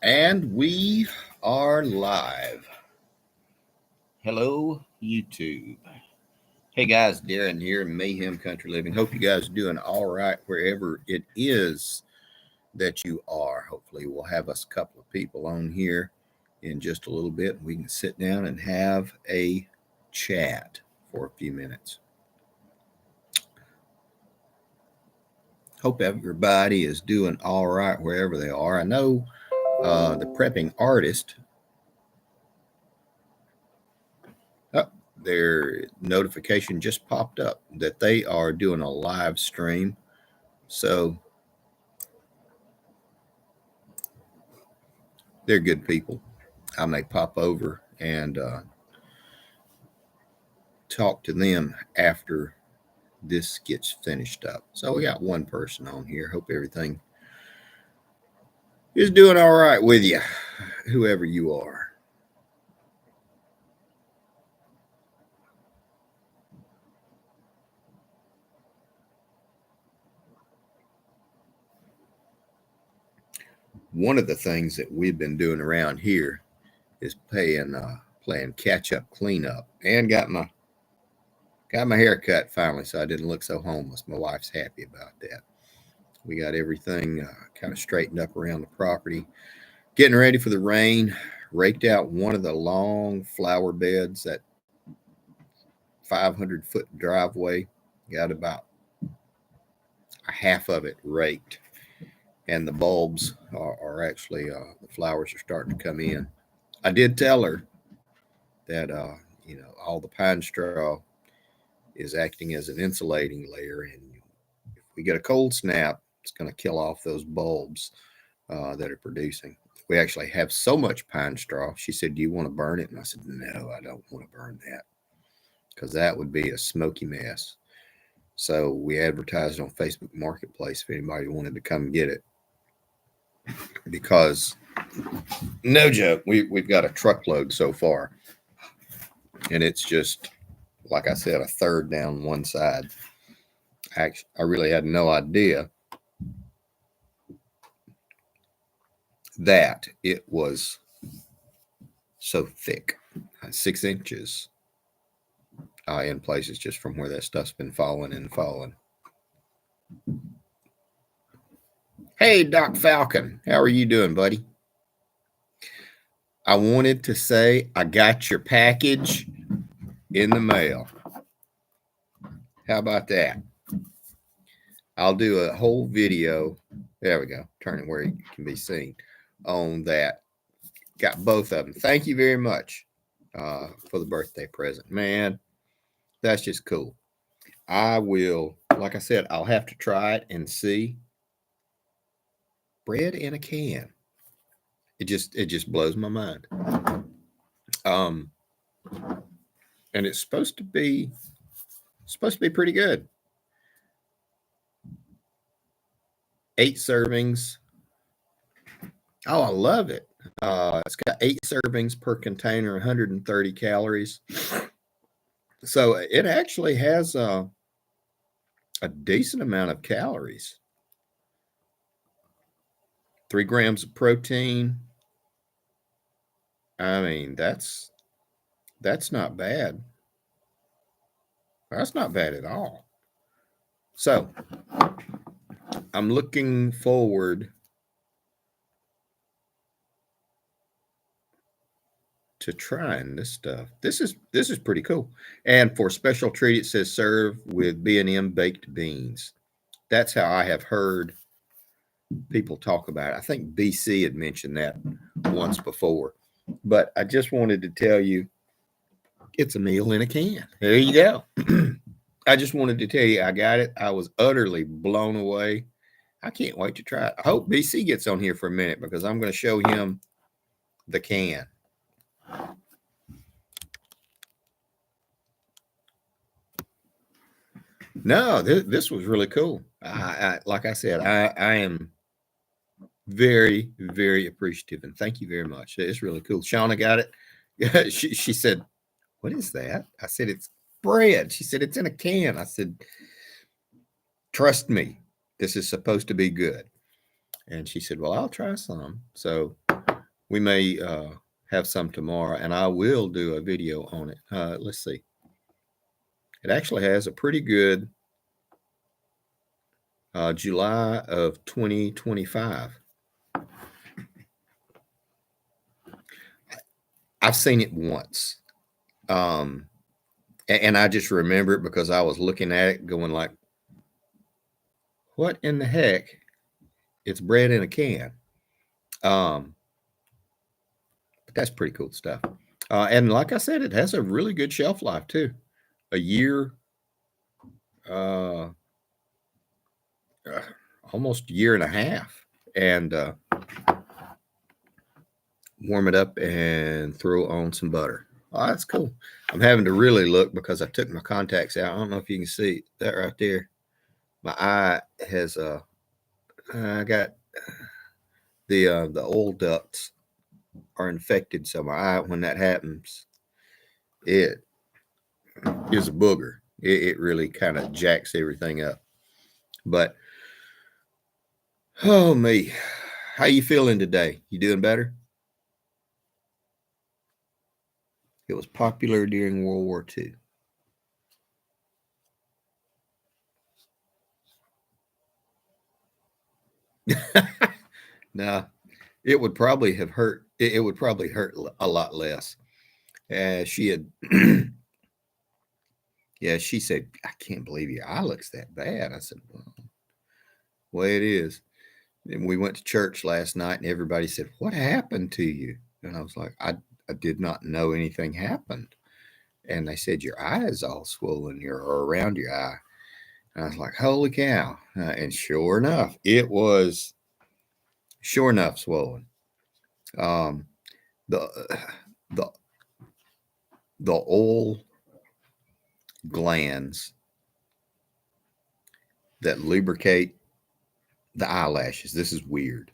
And we are live. Hello, YouTube. Hey guys, Darren here, Mayhem Country Living. Hope you guys are doing all right wherever it is that you are. Hopefully, we'll have us a couple of people on here in just a little bit. We can sit down and have a chat for a few minutes. Hope everybody is doing all right wherever they are. I know the prepping artist. Their notification just popped up that they are doing a live stream. So they're good people. I may pop over and talk to them after this gets finished up. So we got one person on here. Hope everything is doing all right with you, whoever you are. One of the things that we've been doing around here is playing catch up, cleanup, and got my hair cut finally, so I didn't look so homeless. My wife's happy about that. We got everything kind of straightened up around the property, getting ready for the rain. Raked out one of the long flower beds, that 500-foot driveway. Got about a half of it raked, and the bulbs are actually the flowers are starting to come in. I did tell her that all the pine straw is acting as an insulating layer, and if we get a cold snap, it's going to kill off those bulbs that are producing. We actually have so much pine straw. She said, "Do you want to burn it?" And I said, "No, I don't want to burn that, because that would be a smoky mess." So we advertised on Facebook Marketplace if anybody wanted to come get it, because no joke, we've got a truckload so far, and it's just, like I said, a third down one side. Actually, I really had no idea that it was so thick, 6 inches in places, just from where that stuff's been falling and falling. Hey, Doc Falcon, how are you doing, buddy? I wanted to say I got your package in the mail. How about that? I'll do a whole video. There we go. Turn it where it can be seen on that. Got both of them. Thank you very much for the birthday present. Man, that's just cool. I will, like I said, I'll have to try it and see. Bread in a can. It just blows my mind. And it's supposed to be pretty good. 8 servings. Oh, I love it. It's got 8 servings per container, 130 calories. So it actually has a decent amount of calories. 3 grams of protein. I mean, that's not bad. That's not bad at all. So I'm looking forward to trying this stuff. This is pretty cool. And for special treat, it says serve with B&M baked beans. That's how I have heard people talk about it. I think BC had mentioned that once before. But I just wanted to tell you, it's a meal in a can. There you go. I just wanted to tell you I got it. I was utterly blown away. I can't wait to try it. I hope BC gets on here for a minute, because I'm going to show him the can. No, this was really cool. Like I said, I am very, very appreciative, and thank you very much. It's really cool. Shauna got it. Yeah, she said, "What is that?" I said, "It's bread." She said, "It's in a can." I said, "Trust me, this is supposed to be good." And she said, "Well, I'll try some." So We may have some tomorrow, and I will do a video on it. Let's see. It actually has a pretty good July of 2025. I've seen it once. And I just remember it because I was looking at it going like, what in the heck? It's bread in a can. But that's pretty cool stuff. And like I said, it has a really good shelf life too. A year, almost a year and a half. And warm it up and throw on some butter. Oh, that's cool. I'm having to really look because I took my contacts out. I don't know if you can see that right there. My eye has I got the oil ducts are infected, so my eye, when that happens, it is a booger. It really kind of jacks everything up. But oh me, how you feeling today? You doing better? It was popular during World War II. Now, it would probably have hurt. It would probably hurt a lot less. She had, yeah, she said, I can't believe your eye looks that bad. I said, well, it is. And we went to church last night and everybody said, what happened to you? And I was like, I did not know anything happened. And they said, your eye is all swollen or around your eye. And I was like, holy cow. And sure enough, it was swollen. Um, the, the, the oil glands that lubricate the eyelashes, this is weird,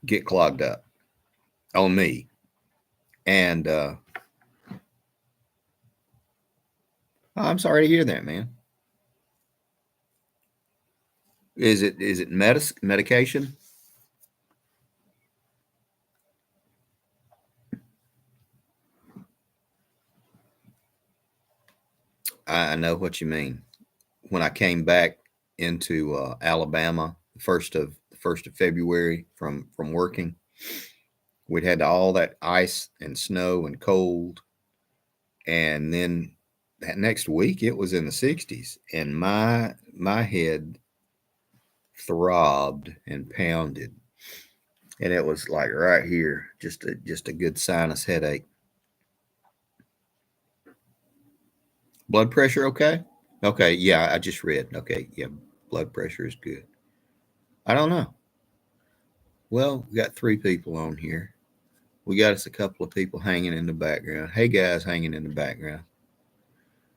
get clogged up on me. And I'm sorry to hear that, man. Is it medication? I know what you mean. When I came back into Alabama, the first of February from working, we'd had all that ice and snow and cold, and then that next week it was in the 60s, and my head throbbed and pounded, and it was like right here, just a good sinus headache. Blood pressure okay? Okay, yeah, I just read. Okay, yeah, blood pressure is good. I don't know. Well, we got 3 people on here. We got us a couple of people hanging in the background. Hey guys, hanging in the background.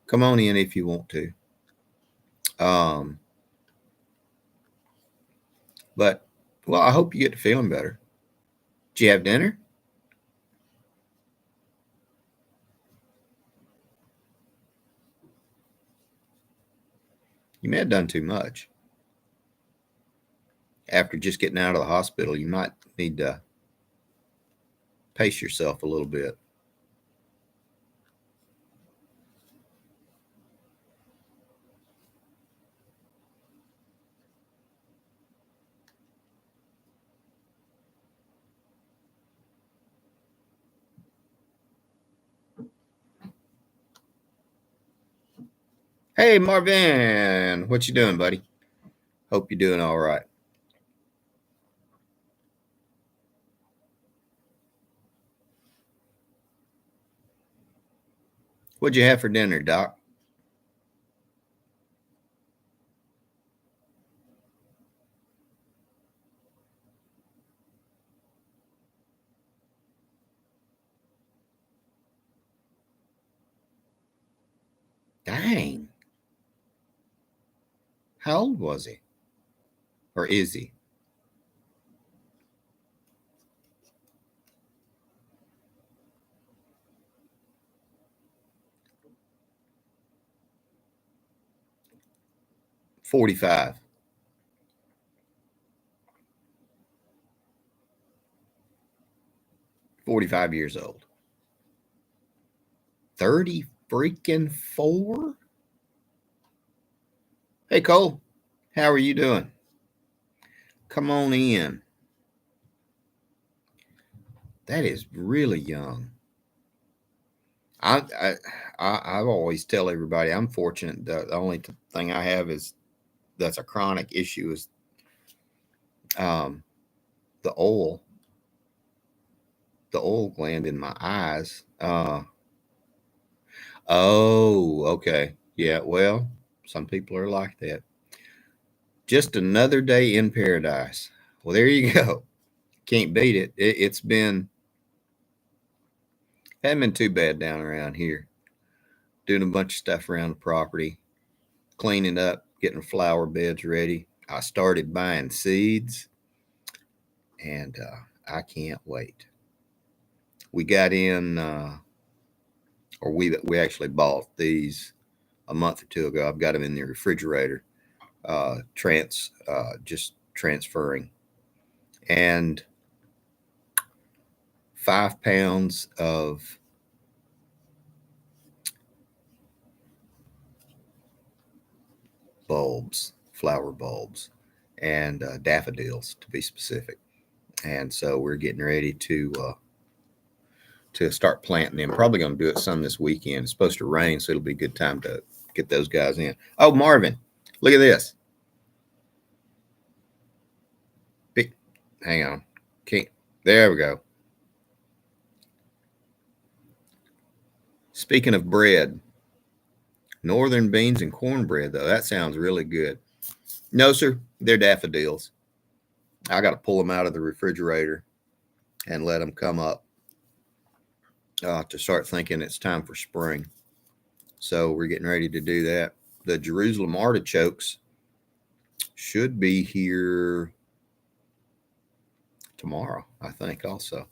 Come on in if you want to. Um, but well, I hope you get to feeling better. Did you have dinner? You may have done too much. After just getting out of the hospital, you might need to pace yourself a little bit. Hey Marvin, what you doing, buddy? Hope you're doing all right. What'd you have for dinner, Doc? Dang. How old was he? Or is he? 45. 45 years old. 30 freaking 4? Hey, Cole, how are you doing? Come on in. That is really young. I've always tell everybody I'm fortunate. The only thing I have is that's a chronic issue is the oil gland in my eyes. Oh, okay. Yeah, well, some people are like that. Just another day in paradise. Well, there you go. Can't beat it. It's been, hasn't been too bad down around here. Doing a bunch of stuff around the property, cleaning up, getting flower beds ready. I started buying seeds, and I can't wait. We got in, or we actually bought these a month or two ago. I've got them in the refrigerator, just transferring, and 5 pounds of bulbs, flower bulbs, and daffodils to be specific. And so we're getting ready to start planting them. Probably going to do it some this weekend. It's supposed to rain, so it'll be a good time to get those guys in. Oh, Marvin, look at this. Hang on. Can't. There we go. Speaking of bread, northern beans and cornbread, though, that sounds really good. No, sir, they're daffodils. I got to pull them out of the refrigerator and let them come up to start thinking it's time for spring. So we're getting ready to do that. The Jerusalem artichokes should be here tomorrow, I think, also.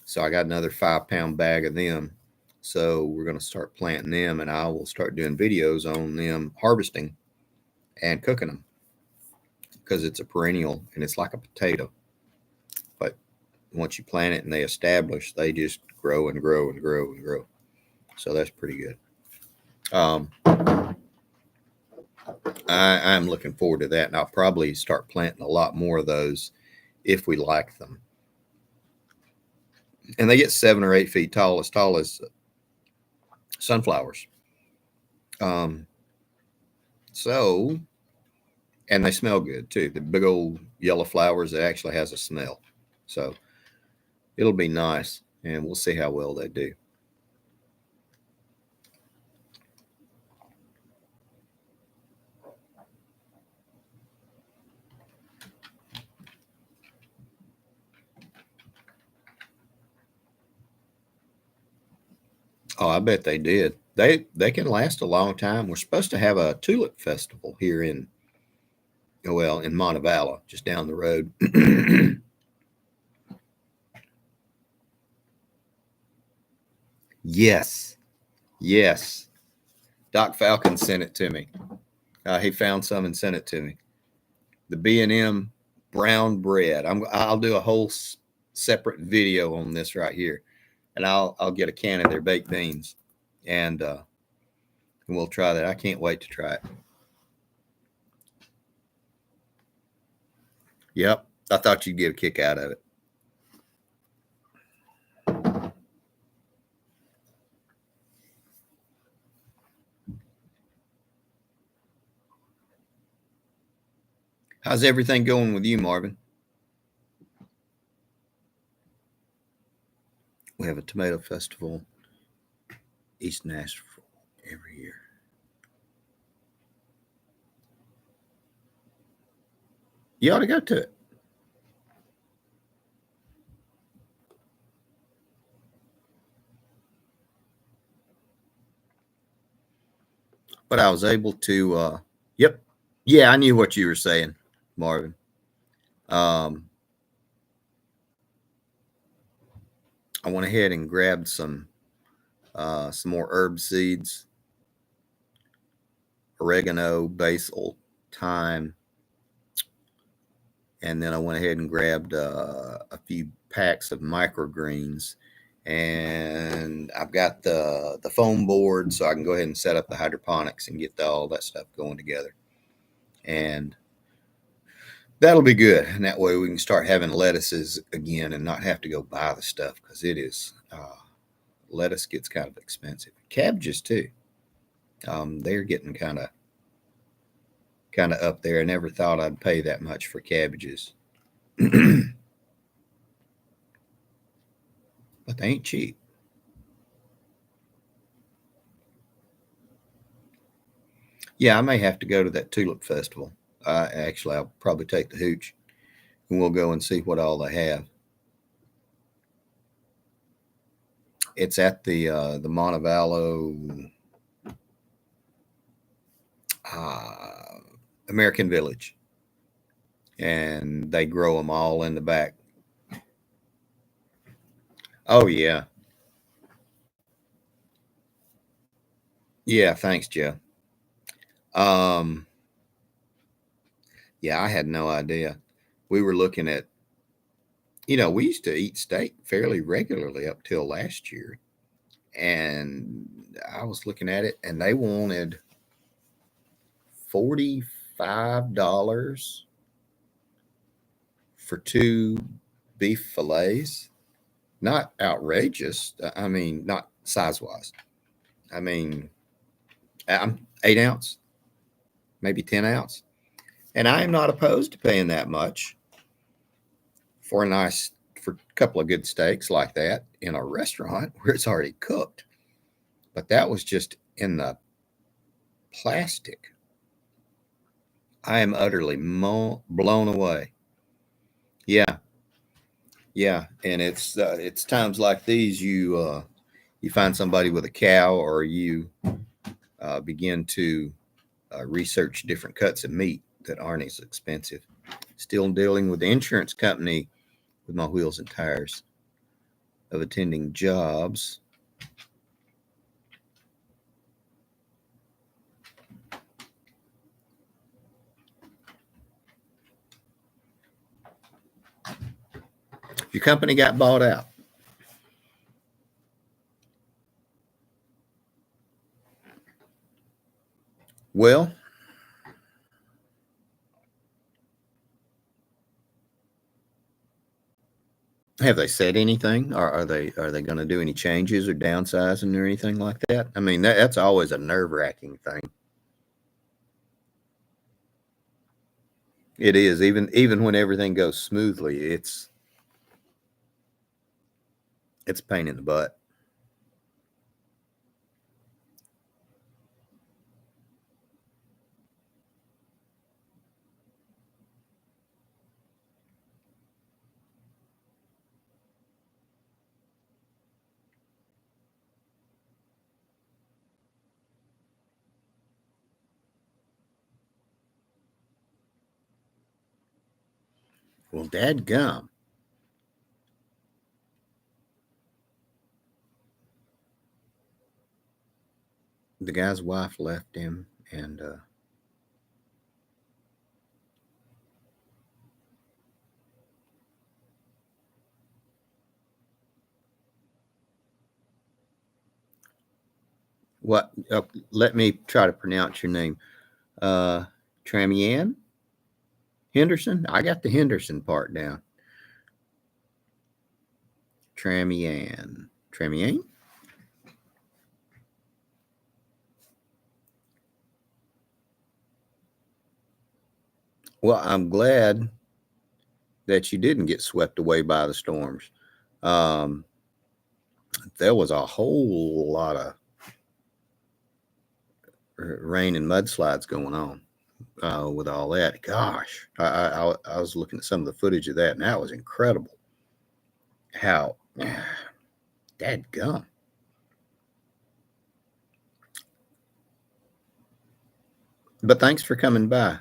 So I got another 5-pound bag of them. So we're going to start planting them, and I will start doing videos on them harvesting and cooking them because it's a perennial and it's like a potato. But once you plant it and they establish, they just grow and grow and grow and grow. So that's pretty good. I'm looking forward to that, and I'll probably start planting a lot more of those if we like them. And they get 7 or 8 feet tall as sunflowers. So, and they smell good too. The big old yellow flowers, it actually has a smell. So it'll be nice, and we'll see how well they do. Oh, I bet they did. They can last a long time. We're supposed to have a tulip festival here in Montevallo, just down the road. Yes, yes. Doc Falcon sent it to me. He found some and sent it to me. The B&M brown bread. I'll do a whole separate video on this right here, and I'll get a can of their baked beans, and we'll try that. I can't wait to try it. Yep, I thought you'd get a kick out of it. How's everything going with you, Marvin? We have a tomato festival, East Nashville, every year. You ought to go to it. But I was able to, yep. Yeah, I knew what you were saying, Marvin. I went ahead and grabbed some more herb seeds, oregano, basil, thyme, and then I went ahead and grabbed a few packs of microgreens, and I've got the foam board, so I can go ahead and set up the hydroponics and get all that stuff going together, and that'll be good. And that way we can start having lettuces again and not have to go buy the stuff, because it is lettuce gets kind of expensive. Cabbages too. They're getting kind of up there. I never thought I'd pay that much for cabbages. But they ain't cheap. Yeah, I may have to go to that tulip festival. Actually, I'll probably take the hooch, and we'll go and see what all they have. It's at the Montevallo American Village, and they grow them all in the back. Oh yeah, yeah. Thanks, Joe. Um, yeah, I had no idea. We were looking at, we used to eat steak fairly regularly up till last year, and I was looking at it, and they wanted $45 for two beef fillets. Not outrageous. I mean, not size wise. I mean, I'm 8 ounce, maybe 10 ounce, and I am not opposed to paying that much for a couple of good steaks like that in a restaurant where it's already cooked. But that was just in the plastic. I am utterly blown away. Yeah, yeah, and it's times like these you find somebody with a cow, or you begin to research different cuts of meat that aren't as expensive. Still dealing with the insurance company with my wheels and tires of attending jobs. Your company got bought out. Well, have they said anything? Are they going to do any changes or downsizing or anything like that? I mean, that's always a nerve-wracking thing. It is, even when everything goes smoothly, it's a pain in the butt. Well, dadgum. The guy's wife left him, and what? Let me try to pronounce your name. Uh, Tramian Henderson. I got the Henderson part down. Tramian. Well, I'm glad that you didn't get swept away by the storms. Um, there was a whole lot of rain and mudslides going on with all that. Gosh, I was looking at some of the footage of that, and that was incredible. How, dadgum. But thanks for coming by.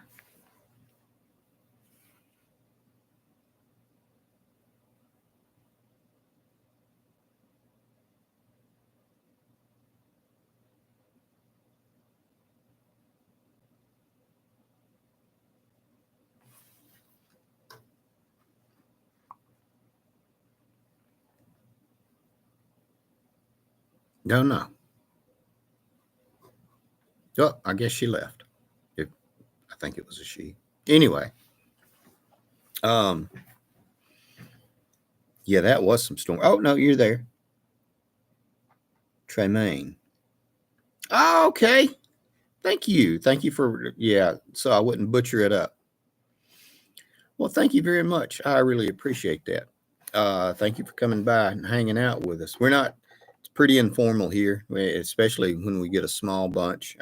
Don't know. Oh, I guess she left. If I think it was a she. Anyway, um, yeah, that was some storm. Oh no, you're there, Tremaine. Oh, okay. Thank you. Thank you for so I wouldn't butcher it up. Well, thank you very much. I really appreciate that. Thank you for coming by and hanging out with us. It's pretty informal here, especially when we get a small bunch.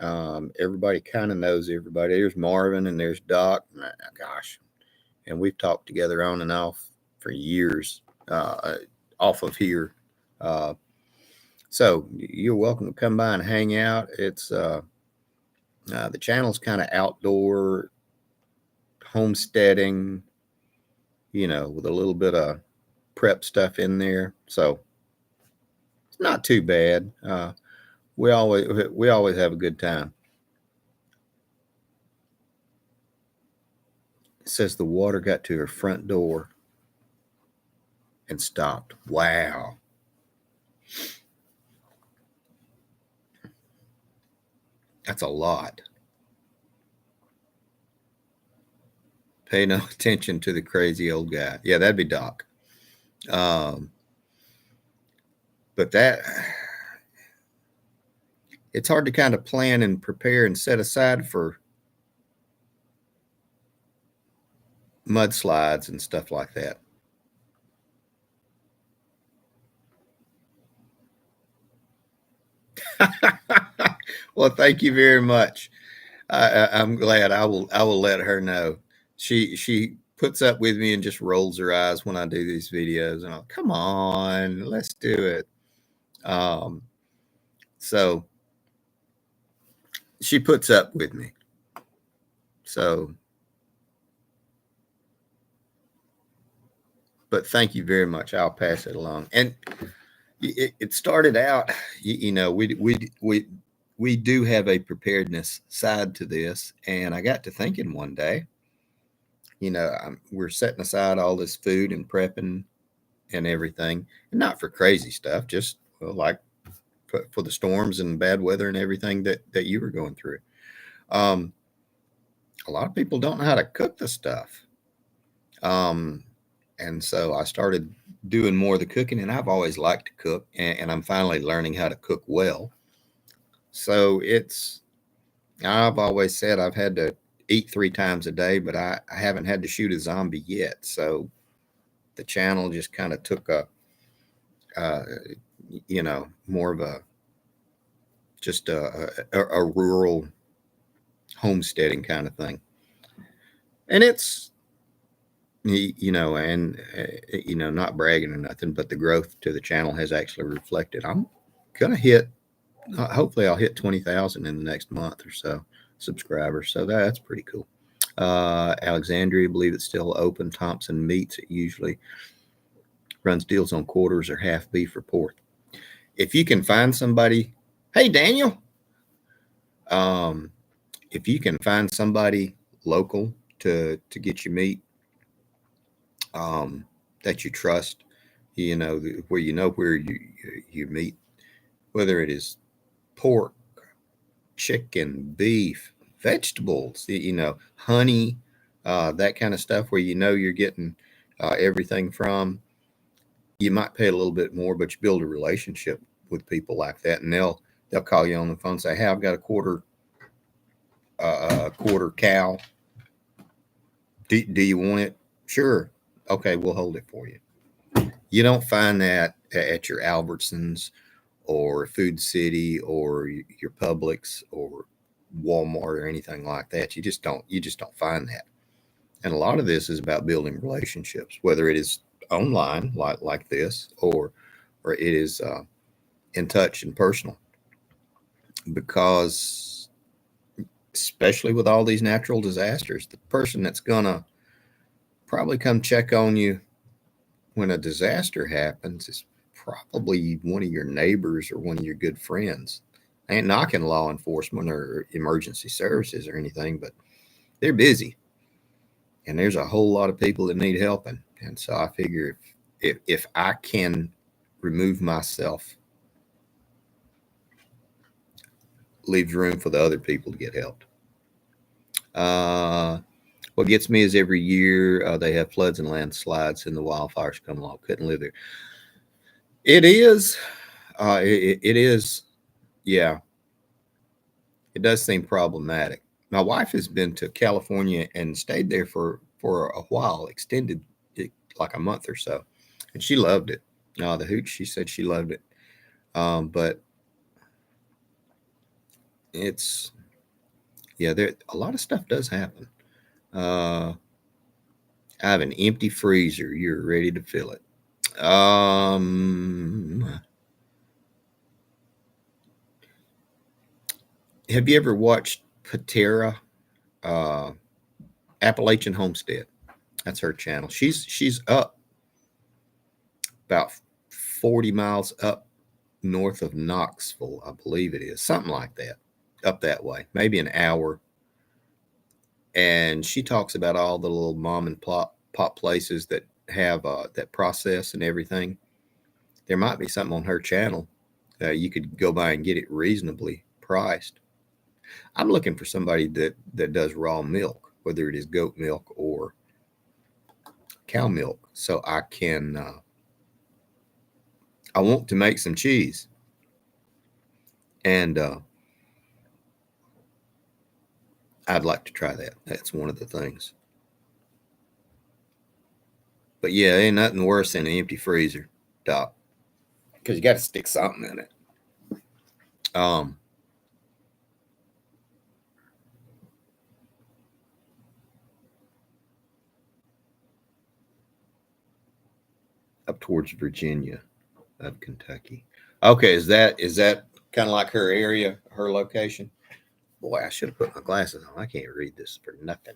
Everybody kind of knows everybody. There's Marvin and there's Doc. Gosh, and we've talked together on and off for years, off of here. Uh, so you're welcome to come by and hang out. It's the channel's kind of outdoor homesteading, with a little bit of prep stuff in there. So it's not too bad. We always have a good time. It says the water got to her front door and stopped. Wow. That's a lot. Pay no attention to the crazy old guy. Yeah, that'd be Doc. But it's hard to kind of plan and prepare and set aside for mudslides and stuff like that. Well, thank you very much. I'm glad. I will let her know. She puts up with me and just rolls her eyes when I do these videos, and I'll come on, let's do it. So she puts up with me. So, but thank you very much. I'll pass it along. And it started out, we do have a preparedness side to this, and I got to thinking one day, we're setting aside all this food and prepping and everything, and not for crazy stuff, just like for the storms and bad weather and everything that you were going through. A lot of people don't know how to cook the stuff. And so I started doing more of the cooking, and I've always liked to cook, and I'm finally learning how to cook well. So I've always said I've had to eat 3 times a day, but I haven't had to shoot a zombie yet. So the channel just kind of took more of just a rural homesteading kind of thing. And it's, not bragging or nothing, but the growth to the channel has actually reflected. I'm going to hopefully I'll hit 20,000 in the next month or so subscribers. So that's pretty cool. Alexandria, I believe it's still open. Thompson Meats, it usually runs deals on quarters or half beef or pork. If you can find somebody, hey, Daniel, if you can find somebody local to get you meat, that you trust, where you meat, whether it is pork, chicken, beef, vegetables, honey, that kind of stuff, where you're getting everything from. You might pay a little bit more, but you build a relationship with people like that, and they'll call you on the phone and say, "Hey, I've got a quarter cow. Do you want it? Sure. Okay, we'll hold it for you." You don't find that at your Albertsons or Food City or your Publix or Walmart or anything like that. You just don't find that. And a lot of this is about building relationships, whether it is online like this, or it is in touch and personal. Because especially with all these natural disasters, the person that's gonna probably come check on you when a disaster happens is probably one of your neighbors or one of your good friends. I ain't knocking law enforcement or emergency services or anything, but they're busy, and there's a whole lot of people that need helping. And so I figure if I can remove myself leaves room for the other people to get helped. What gets me is every year they have floods and landslides and the wildfires come along. Couldn't live there. It is. It is. Yeah, it does seem problematic. My wife has been to California and stayed there for a while, extended like a month or so, and she loved it. The hooch, she said she loved it. But it's there a lot of stuff does happen. I have an empty freezer. You're ready to fill it. Have you ever watched Patera, uh, Appalachian Homestead? That's her channel. She's up about 40 miles up north of Knoxville, I believe it is, something like that, up that way, maybe an hour. And she talks about all the little mom and pop places that have that process and everything. There might be something on her channel. You could go by and get it reasonably priced. I'm looking for somebody that does raw milk, whether it is goat milk or cow milk, so I can. I want to make some cheese, and I'd like to try that. That's one of the things. But yeah, ain't nothing worse than an empty freezer, Doc, because you got to stick something in it. Up towards Virginia, of Kentucky. Okay, is that kind of like her area, her location? Boy, I should have put my glasses on. I can't read this for nothing.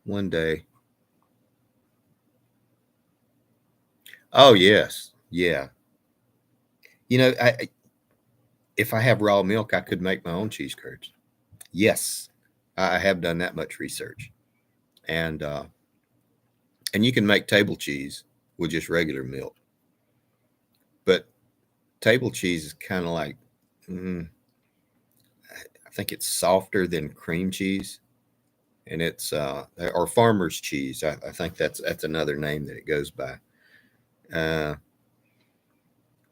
One day. Oh yes, yeah. If I have raw milk, I could make my own cheese curds. Yes, I have done that much research, and you can make table cheese with just regular milk. But table cheese is kind of like, I think it's softer than cream cheese, and it's or farmer's cheese. I think that's another name that it goes by.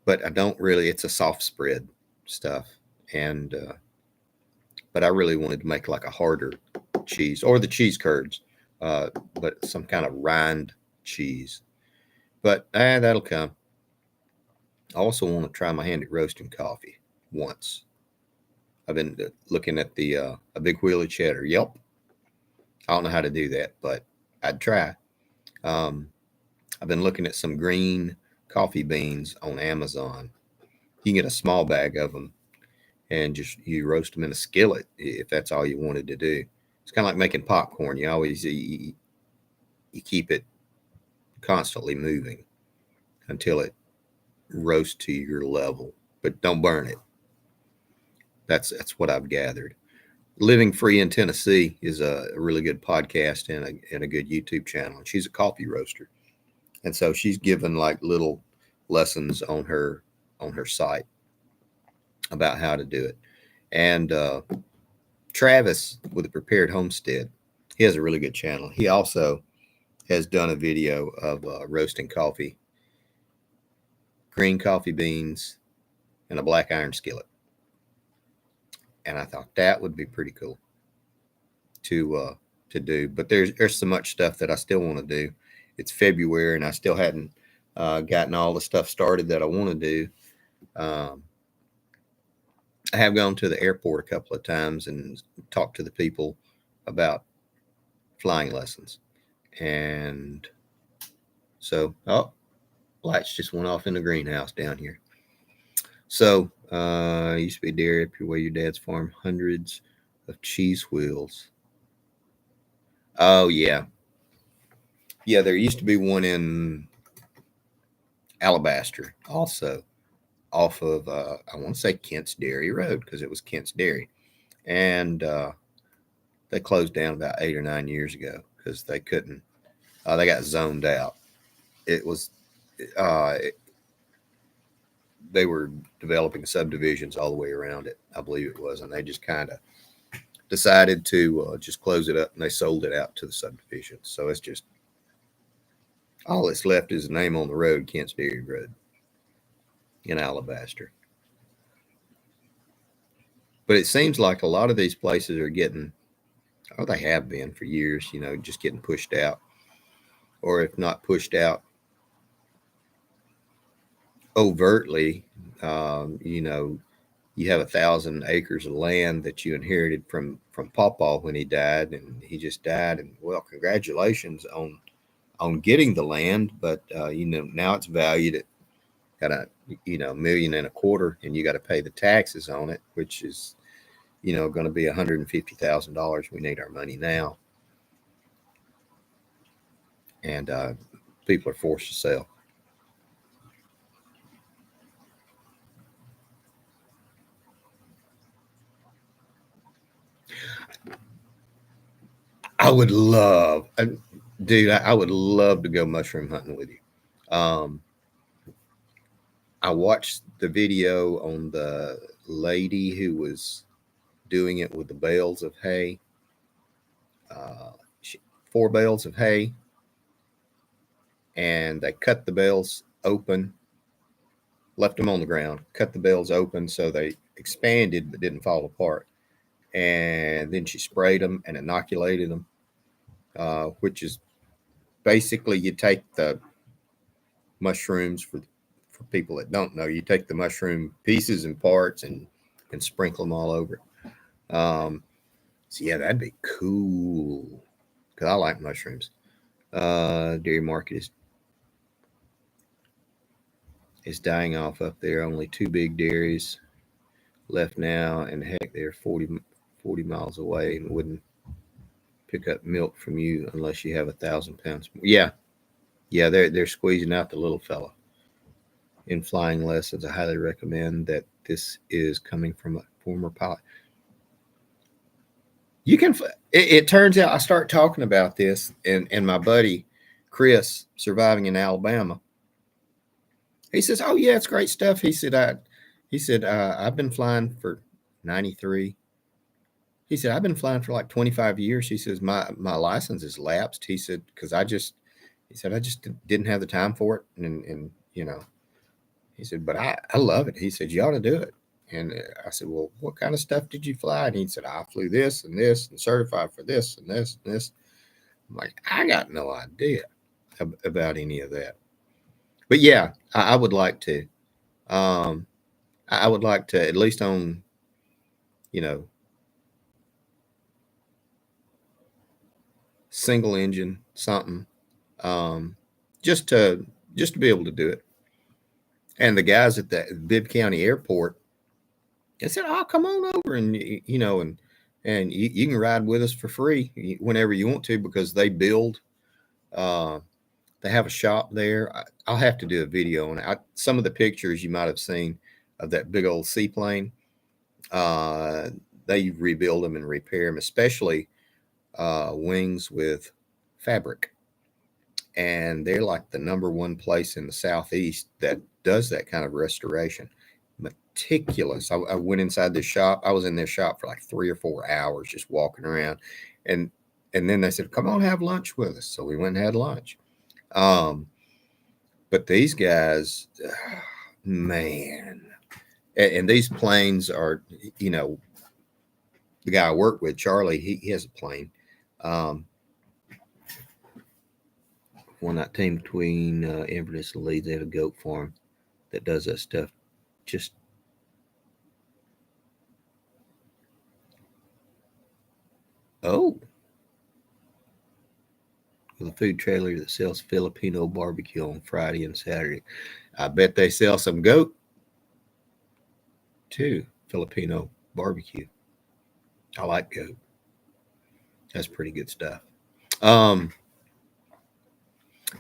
But I don't really. It's a soft spread stuff, and but I really wanted to make like a harder cheese or the cheese curds, but some kind of rind cheese. But that'll come. I also want to try my hand at roasting coffee once. I've been looking at the a big wheel of cheddar. Yep. I don't know how to do that, but I'd try. Um, I've been looking at some green coffee beans on Amazon. You can get a small bag of them and just you roast them in a skillet if that's all you wanted to do. It's kind of like making popcorn. You always you keep it constantly moving until it roasts to your level, but don't burn it. That's what I've gathered. Living Free in Tennessee is a really good podcast and a good YouTube channel. And she's a coffee roaster, and so she's given like little lessons on her site about how to do it. And Travis with the Prepared Homestead, he has a really good channel. He also has done a video of roasting coffee, green coffee beans, and a black iron skillet. And I thought that would be pretty cool to do. But there's so much stuff that I still want to do. It's February, and I still hadn't gotten all the stuff started that I want to do. I have gone to the airport a couple of times and talked to the people about flying lessons. And so, lights just went off in the greenhouse down here. So, used to be a dairy up your way, your dad's farm, hundreds of cheese wheels. Oh, yeah. Yeah, there used to be one in Alabaster also, off of, I want to say Kent's Dairy Road, because it was Kent's Dairy. And they closed down about 8 or 9 years ago because they couldn't, they got zoned out. It was, they were developing subdivisions all the way around it, I believe it was, and they just kind of decided to just close it up, and they sold it out to the subdivisions. So it's just all that's left is the name on the road, Kent's Dairy Road in Alabaster. But it seems like a lot of these places are getting, or they have been for years, just getting pushed out, or if not pushed out overtly, you have 1,000 acres of land that you inherited from Pawpaw when he died, and he just died. And well, congratulations on getting the land, but now it's valued at $1.25 million, and you got to pay the taxes on it, which is going to be $150,000. We need our money now, and people are forced to sell. I would love, dude. I would love to go mushroom hunting with you. I watched the video on the lady who was doing it with the bales of hay, uh, 4 bales of hay, and they cut the bales open, left them on the ground, cut the bales open so they expanded but didn't fall apart. And then she sprayed them and inoculated them, which is basically you take the mushrooms for people that don't know, you take the mushroom pieces and parts and sprinkle them all over. So yeah, that'd be cool because I like mushrooms. Dairy market is dying off up there. Only 2 big dairies left now, and heck, they're 40 miles away and wouldn't pick up milk from you unless you have 1,000 pounds. Yeah, they're squeezing out the little fella. In flying lessons, I highly recommend that. This is coming from a former pilot. You can. It turns out I start talking about this, and my buddy Chris, surviving in Alabama, he says, "Oh yeah, it's great stuff." He said, "I've been flying for 93." He said, "I've been flying for like 25 years." He says, "My license is lapsed." He said, "Because he said, I just didn't have the time for it, and he said, but I love it." He said, "You ought to do it." And I said, "Well, what kind of stuff did you fly?" And he said, "I flew this and certified for this and this and this." I'm like, I got no idea about any of that. But yeah, I would like to. Um, I would like to at least own, you know, single engine something, um, just to just to be able to do it. And the guys at the Bibb County Airport, they said, "Oh, come on over and you can ride with us for free whenever you want to because they build. Uh, they have a shop there. I'll have to do a video on it. Some of the pictures you might have seen of that big old seaplane. Uh, they rebuild them and repair them, especially wings with fabric. And they're like the #1 place in the Southeast that does that kind of restoration. Meticulous. I went inside this shop. I was in this shop for like 3 or 4 hours just walking around, and and then they said, "Come on, have lunch with us." So we went and had lunch. Um, but these guys, man, and these planes are, you know, the guy I work with, Charlie, he has a plane. Um, on that team between Inverness and Leeds, they have a goat farm that does that stuff. Just oh, with a food trailer that sells Filipino barbecue on Friday and Saturday. I bet they sell some goat too. Filipino barbecue. I like goat. That's pretty good stuff. Um,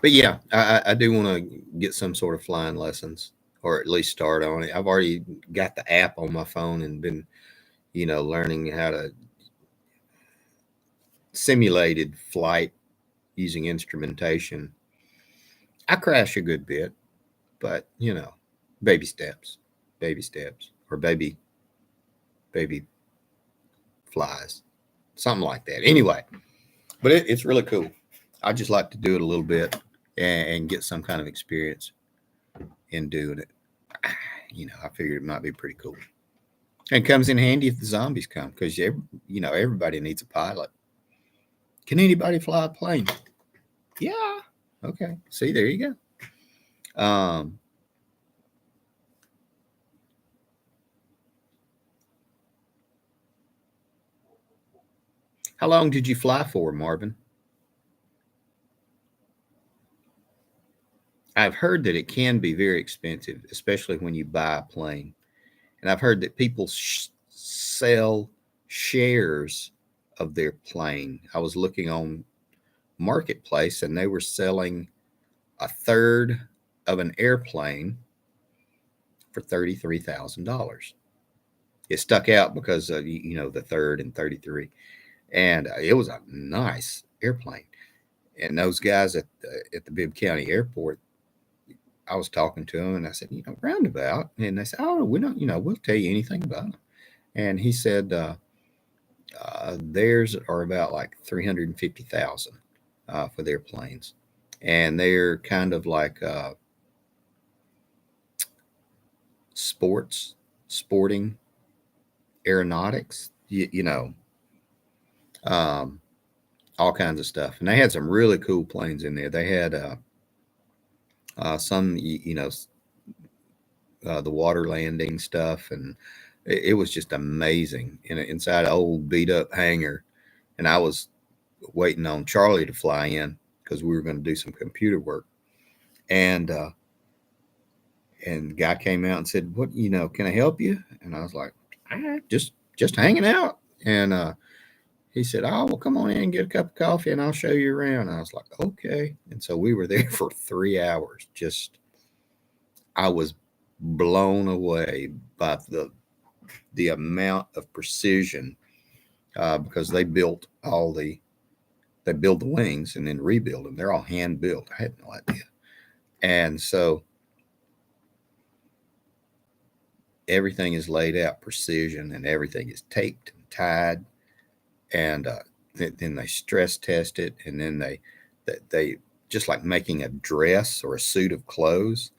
but yeah, I do want to get some sort of flying lessons or at least start on it. I've already got the app on my phone and been, learning how to simulated flight using instrumentation. I crash a good bit, but baby steps, or baby flies, something like that. Anyway, but it's really cool. I just like to do it a little bit and get some kind of experience in doing it. I figured it might be pretty cool. And comes in handy if the zombies come, because everybody needs a pilot. Can anybody fly a plane? Yeah. Okay. See, there you go. How long did you fly for, Marvin? I've heard that it can be very expensive, especially when you buy a plane. And I've heard that people sell shares of their plane. I was looking on Marketplace and they were selling a third of an airplane for $33,000. It stuck out because the third and 33, and it was a nice airplane. And those guys at the Bibb County Airport, I was talking to them and I said, roundabout, and they said, oh, we don't, we'll tell you anything about them. And he said theirs are about like 350,000 for their planes, and they're kind of like sporting aeronautics, um, all kinds of stuff. And they had some really cool planes in there. They had some, the water landing stuff, and it was just amazing inside an old beat up hangar. And I was waiting on Charlie to fly in because we were going to do some computer work. And the guy came out and said, "What, can I help you?" And I was like, just hanging out. And he said, "Oh, well, come on in and get a cup of coffee and I'll show you around." And I was like, "Okay." And so we were there for 3 hours. I was blown away by the amount of precision, because they build the wings and then rebuild them. They're all hand built. I had no idea. And so everything is laid out precision, and everything is taped and tied, and then they stress test it, and then they just like making a dress or a suit of clothes.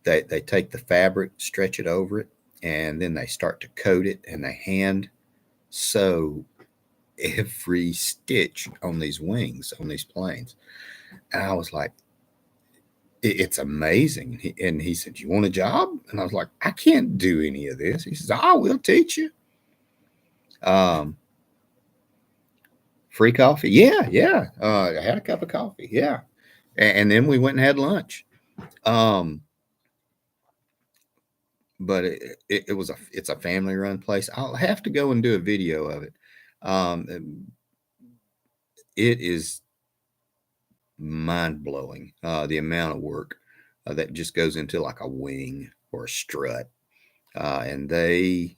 They take the fabric, stretch it over it, and then they start to coat it, and they hand sew every stitch on these wings on these planes. And I was like, it's amazing. And he said, "You want a job?" And I was like, "I can't do any of this." He says, "I will teach you." Um, Free coffee? Yeah, yeah. I had a cup of coffee. Yeah, and then we went and had lunch. Um, but it's a family run place. I'll have to go and do a video of it. Um, it is mind blowing, the amount of work that just goes into like a wing or a strut. And he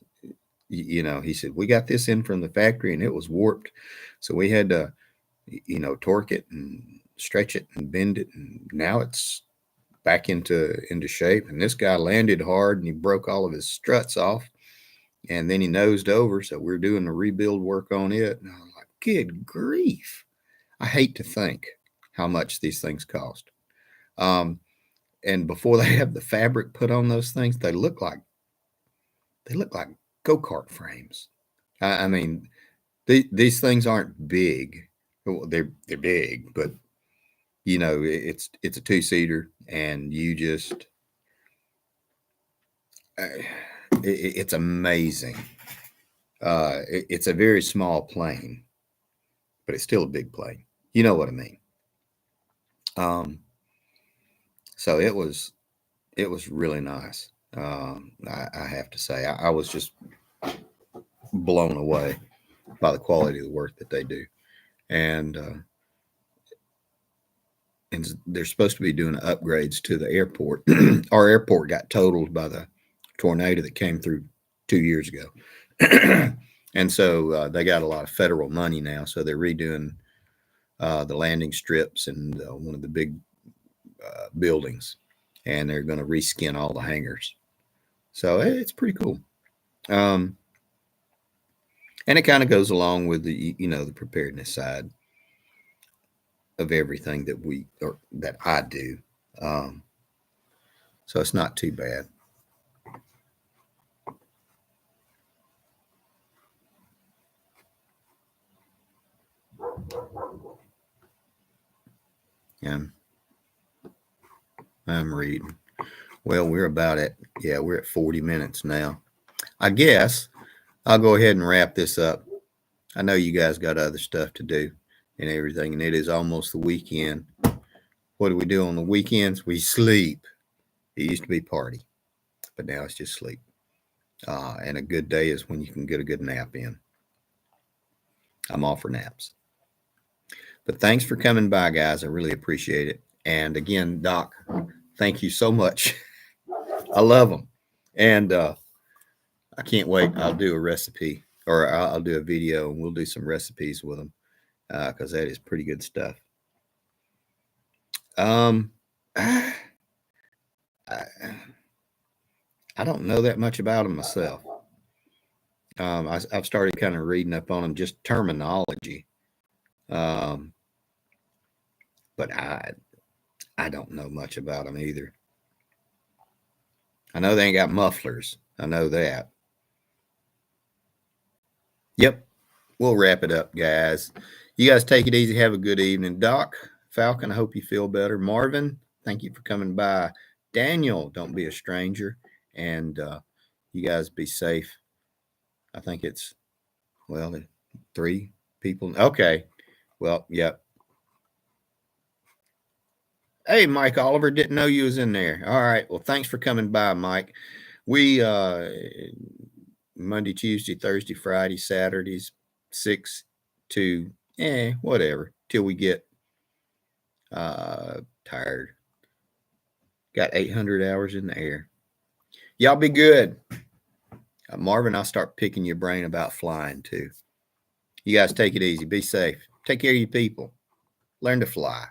said, "We got this in from the factory and it was warped. So we had to, torque it and stretch it and bend it. And now it's back into shape. And this guy landed hard and he broke all of his struts off. And then he nosed over. So we're doing the rebuild work on it." And I was like, good grief. I hate to think how much these things cost. Um, and before they have the fabric put on those things, they look like go-kart frames. I mean, these things aren't big. Well, they're big, but it's a two-seater, and you just it's amazing. It's a very small plane, but it's still a big plane. You know what I mean? Um, so it was really nice. I have to say, I was just blown away by the quality of the work that they do, and they're supposed to be doing upgrades to the airport. Our airport got totaled by the tornado that came through 2 years ago, and so they got a lot of federal money now, so they're redoing the landing strips and one of the big buildings. and they're going to reskin all the hangars. So it's pretty cool. And it kind of goes along with the, the preparedness side of everything that I do. So it's not too bad. And I'm reading. Well, we're at 40 minutes now. I guess I'll go ahead and wrap this up. I know you guys got other stuff to do and everything, and it is almost the weekend. What do we do on the weekends? We sleep. It used to be party, but now it's just sleep. And a good day is when you can get a good nap in. I'm all for naps. But thanks for coming by, guys. I really appreciate it. And again, Doc, thank you so much. I love them. And I can't wait. I'll do a recipe, or I'll do a video, and we'll do some recipes with them because that is pretty good stuff. I don't know that much about them myself. I've started kind of reading up on them, just terminology. But I don't know much about them either. I know they ain't got mufflers. I know that. Yep. We'll wrap it up, guys. You guys take it easy. Have a good evening. Doc, Falcon, I hope you feel better. Marvin, thank you for coming by. Daniel, don't be a stranger. And you guys be safe. I think it's, 3 people. Okay. Well, yep. Hey, Mike Oliver, didn't know you was in there. All right. Well, thanks for coming by, Mike. We Monday, Tuesday, Thursday, Friday, Saturdays, 6 to whatever till we get tired. Got 800 hours in the air. Y'all be good. Marvin, I'll start picking your brain about flying too. You guys take it easy. Be safe. Take care of your people. Learn to fly.